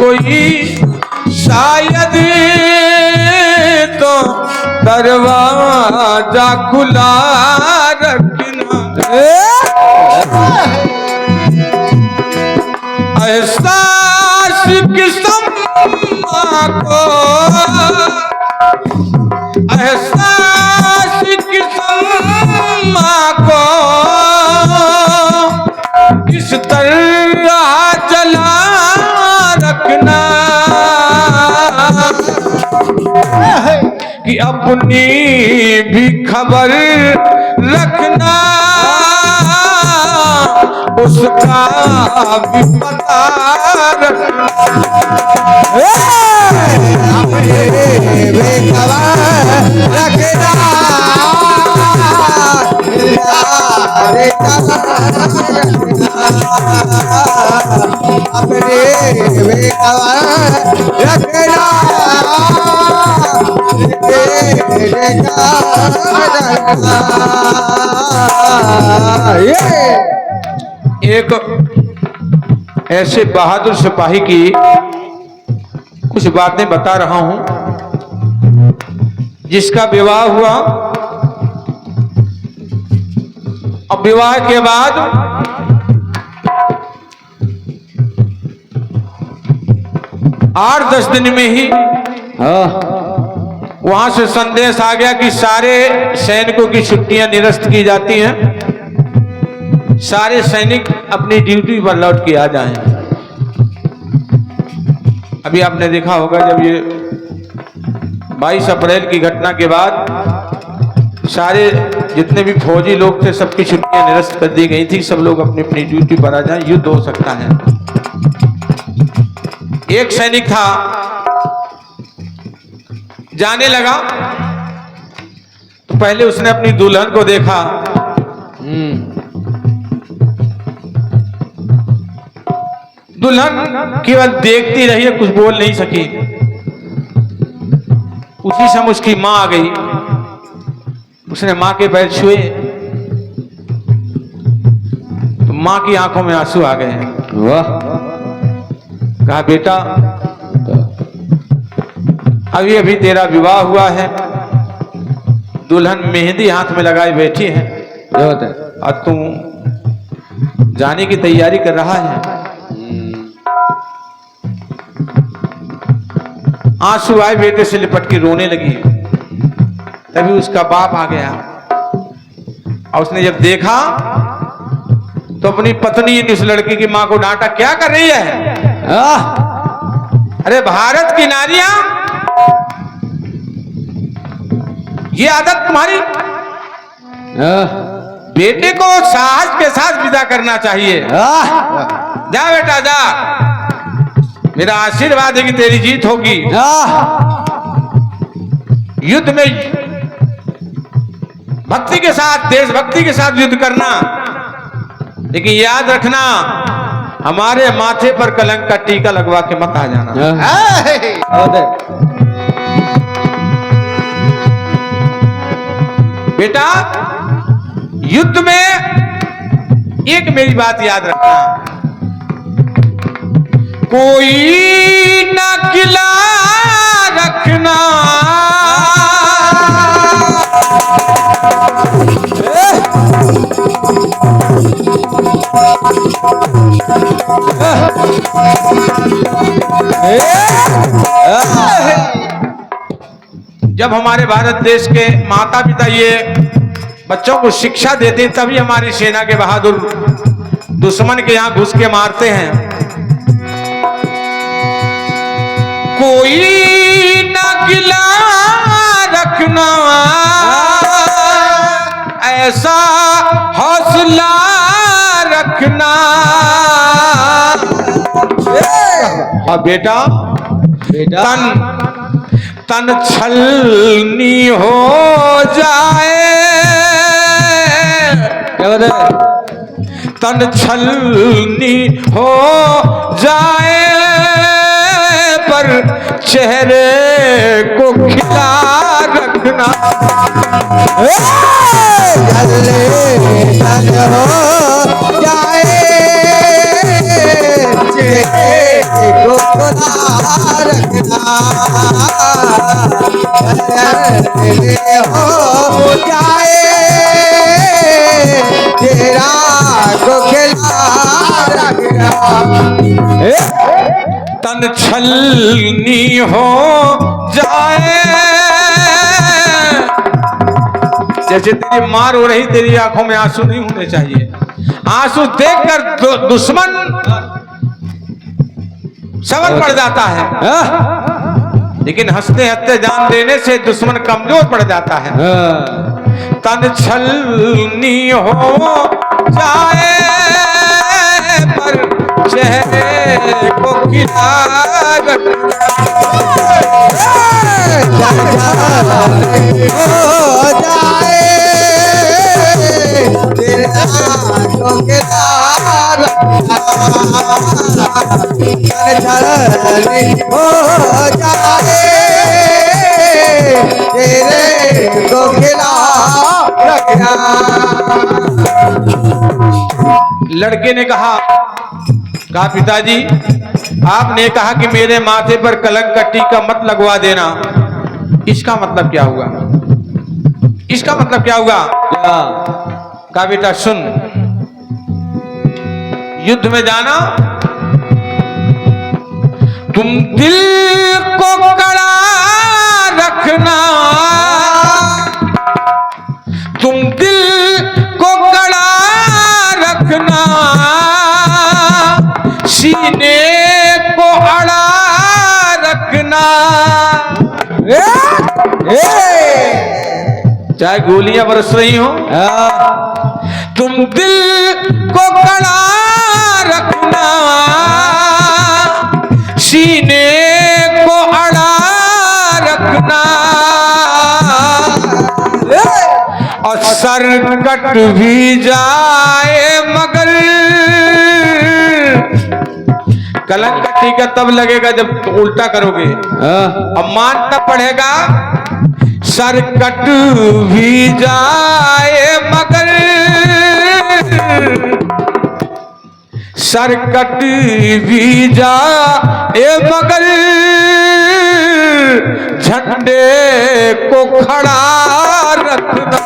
कोई शायद तो दरवाजा खुला रखना। एहसास किस्मा को, एहसास किस्मा को इस तरह जला रखना कि अपनी भी खबर रखना, उसका भी पता रखना। अपने भी खबर रखना, अपने भी खबर रखना। एक ऐसे बहादुर सिपाही की कुछ बातें बता रहा हूं, जिसका विवाह हुआ और विवाह के बाद 8-10 दिन में ही वहां से संदेश आ गया कि सारे सैनिकों की छुट्टियां निरस्त की जाती हैं, सारे सैनिक अपनी ड्यूटी पर लौट के आ जाएं। अभी आपने देखा होगा जब ये 22 अप्रैल की घटना के बाद सारे जितने भी फौजी लोग थे सबकी छुट्टियां निरस्त कर दी गई थी, सब लोग अपनी अपनी ड्यूटी पर आ जाएं, युद्ध हो सकता है। एक सैनिक था, जाने लगा तो पहले उसने अपनी दुल्हन को देखा। दुल्हन केवल देखती रही, कुछ बोल नहीं सकी। उसी समय उसकी मां आ गई, उसने मां के पैर छुए तो मां की आंखों में आंसू आ गए। वाह! कहा बेटा अभी अभी तेरा विवाह हुआ है, दुल्हन मेहंदी हाथ में लगाए बैठी है और तू जाने की तैयारी कर रहा है। आंसू आए, बेटे से लिपट के रोने लगी। तभी उसका बाप आ गया और उसने जब देखा तो अपनी पत्नी ने उस लड़की की मां को डांटा, क्या कर रही है? अरे भारत की नारियां, ये आदत तुम्हारी? बेटे को साहस के साथ विदा करना चाहिए। जा बेटा जा, मेरा आशीर्वाद है कि तेरी जीत होगी। युद्ध में भक्ति के साथ, देशभक्ति के साथ युद्ध करना, लेकिन याद रखना हमारे माथे पर कलंक का टीका लगवा के मत आ जाना। बेटा युद्ध में एक मेरी बात याद रखना, कोई ना किला रखना, जब हमारे भारत देश के माता पिता ये बच्चों को शिक्षा देते तभी हमारी सेना के बहादुर दुश्मन के यहां घुस के मारते हैं। कोई ना गिला रखना, ऐसा हौसला रखना। और बेटा तन छलनी हो जाए, क्या बात है? तन छलनी हो जाए पर चेहरे को खिला रखना। जले तन हो जाए चेहरे को खिला चलने हो जाए तेरा को खिला रखना तन छलनी हो जाए। जैसे तेरी मार हो रही, तेरी आंखों में आंसू नहीं होने चाहिए। आंसू देखकर दुश्मन सबर पड़ जाता है, लेकिन हंसते हंसते जान देने से दुश्मन कमजोर पड़ जाता है। तन छलनी हो जाए पर चेहरे को खिला हो जाए तेरा को खिला चलने हो जाए तेरे को खिला रखना। लड़के ने कहा पिताजी, आपने कहा कि मेरे माथे पर कलंक का टीका मत लगवा देना, इसका मतलब क्या हुआ? इसका मतलब क्या हुआ? कहा बेटा सुन, युद्ध में जाना, तुम दिल को कड़ा रखना, तुम दिल को कड़ा रखना, सीने को अड़ा रखना। चाहे गोलियां बरस रही हो, तुम दिल को कड़ा रखना, सीने को अड़ा रखना, और सर कट भी जाए मगर कलंक का टीका तब लगेगा जब तो उल्टा करोगे। अब मानना पड़ेगा, सर कट भी जाए मगर, सर कट भी जाए मगर, झंडे को खड़ा रखना।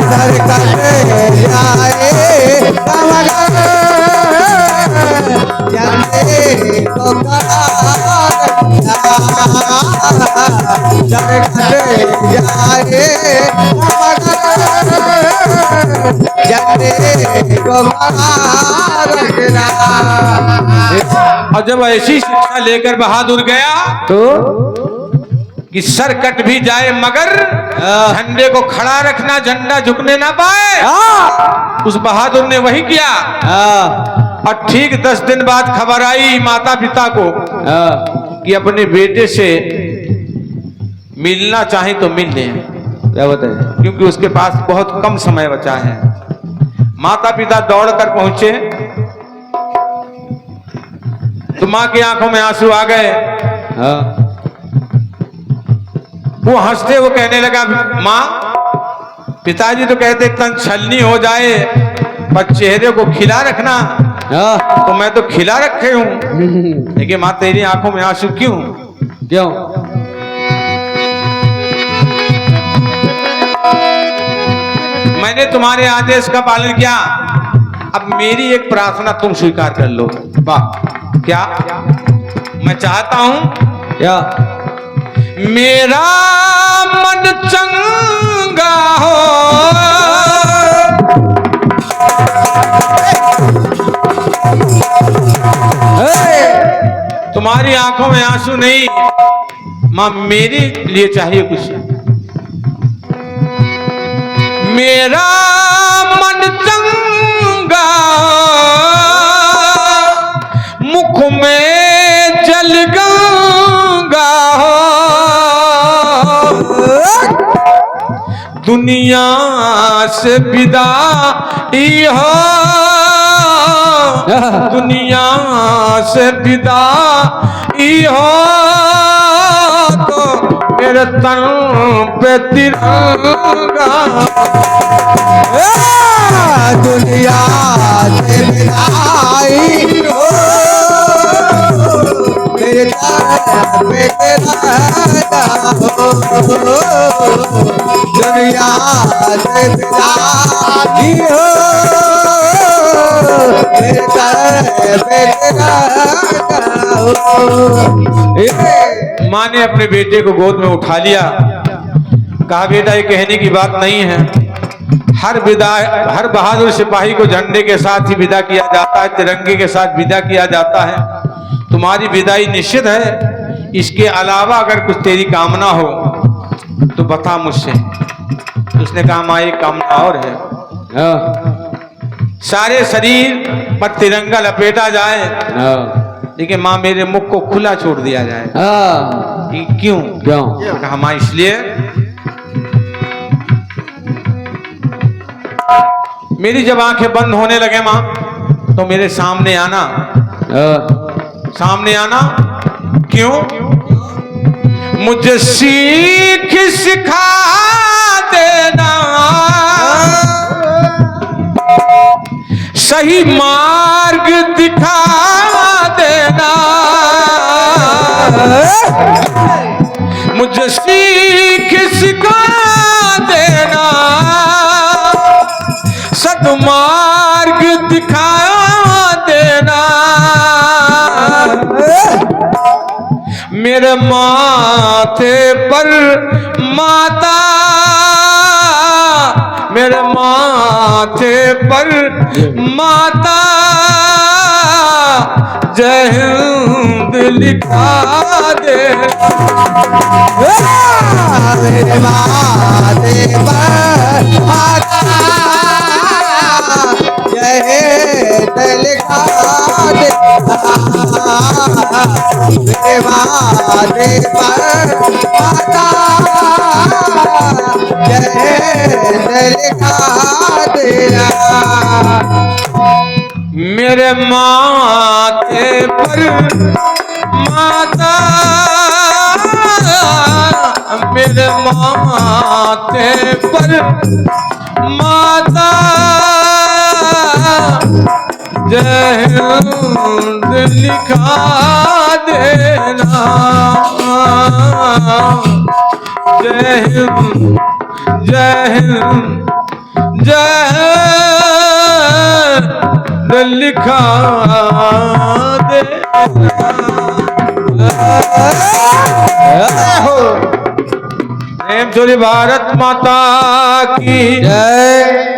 सर कट जाए मगर झंडे को खड़ा रखना। सर कट जाए झंडे को खड़ा रखना। और जब ऐसी शिक्षा लेकर बहादुर गया तो कि सर कट भी जाए मगर झंडे को खड़ा रखना, झंडा झुकने ना पाए, उस बहादुर ने वही किया। और ठीक 10 दिन बाद खबर आई माता पिता को कि अपने बेटे से मिलना चाहे तो मिल लें, क्या बताए, क्योंकि उसके पास बहुत कम समय बचा है। माता पिता दौड़कर पहुंचे तो मां की आंखों में आंसू आ गए। वो हंसते वो कहने लगा, मां, पिताजी तो कहते तन छलनी हो जाए पर चेहरे को खिला रखना, तो मैं तो खिला रखे हूं, लेकिन मां तेरी आंखों में आंसू क्यों? क्यों? मैंने तुम्हारे आदेश का पालन किया, अब मेरी एक प्रार्थना तुम स्वीकार कर लो। वाह, क्या? मैं चाहता हूं क्या? मेरा मन चंगा हो, तुम्हारी आंखों में आंसू नहीं, मां मेरे लिए चाहिए कुछ। मेरा मन चंगा मुख में जल गंगा हो, दुनिया से विदाई हो, दुनिया से विदाई हो, तो मेरे तन पे तिरंगा। दुनिया से विदाई हो, मेरे तन बेटे राजा हो दुनिया से बिदाई हो बेटे राजा हो। माँ ने अपने बेटे को गोद में उठा लिया, कहा बेटा ये कहने की बात नहीं है, हर बहादुर सिपाही को झंडे के साथ ही विदा किया जाता है, तिरंगे के साथ विदा किया जाता है। तुम्हारी विदाई निश्चित है, इसके अलावा अगर कुछ तेरी कामना हो तो बता मुझसे। तो उसने कहा माँ एक कामना और है, सारे शरीर पर तिरंगा लपेटा जाए, लेकिन माँ मेरे मुख को खुला छोड़ दिया जाए। क्यों? कहा माँ इसलिए मेरी जब आंखें बंद होने लगे माँ तो मेरे सामने आना, सामने आना। क्यों? मुझे सीख सिखा देना, सही मार्ग दिखा देना, मुझे सीख सिखा देना, सदमार्ग दिखा देना। मेरे माथे पर माता, मेरे माथे पर माता जय हिंद लिखा दे। मेरे माथे पर माता जय हिंद लिखा दे। मेरे माथे पर माता जय हिंद लिखा देना। मेरे माथे पर माता, मेरे माथे पर माता जय हिंद लिखा देना, जय हिंद, जय हिंद, जय हिंद लिखा देना। प्रेम जोरी भारत माता की जय।